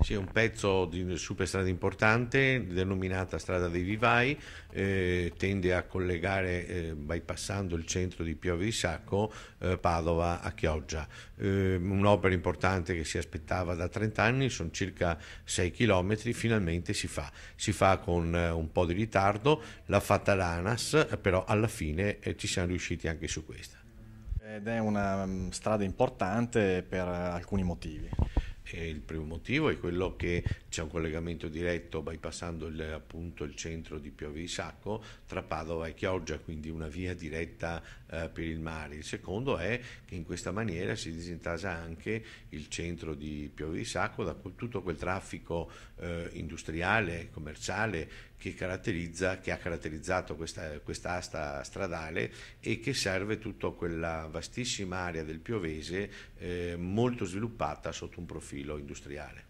Sì, è un pezzo di superstrada importante, denominata Strada dei Vivai, tende a collegare, bypassando il centro di Pieve di Sacco, Padova a Chioggia. Un'opera importante che si aspettava da 30 anni, sono circa 6 chilometri, finalmente si fa con un po' di ritardo, l'ha fatta l'ANAS, però alla fine ci siamo riusciti anche su questa. Ed è una strada importante per alcuni motivi. E il primo motivo è quello che c'è un collegamento diretto bypassando appunto il centro di Piove di Sacco tra Padova e Chioggia, quindi una via diretta per il mare. Il secondo è che in questa maniera si disintasa anche il centro di Piove di Sacco da tutto quel traffico industriale, commerciale che ha caratterizzato questa asta stradale e che serve tutta quella vastissima area del Piovese molto sviluppata sotto un profilo industriale.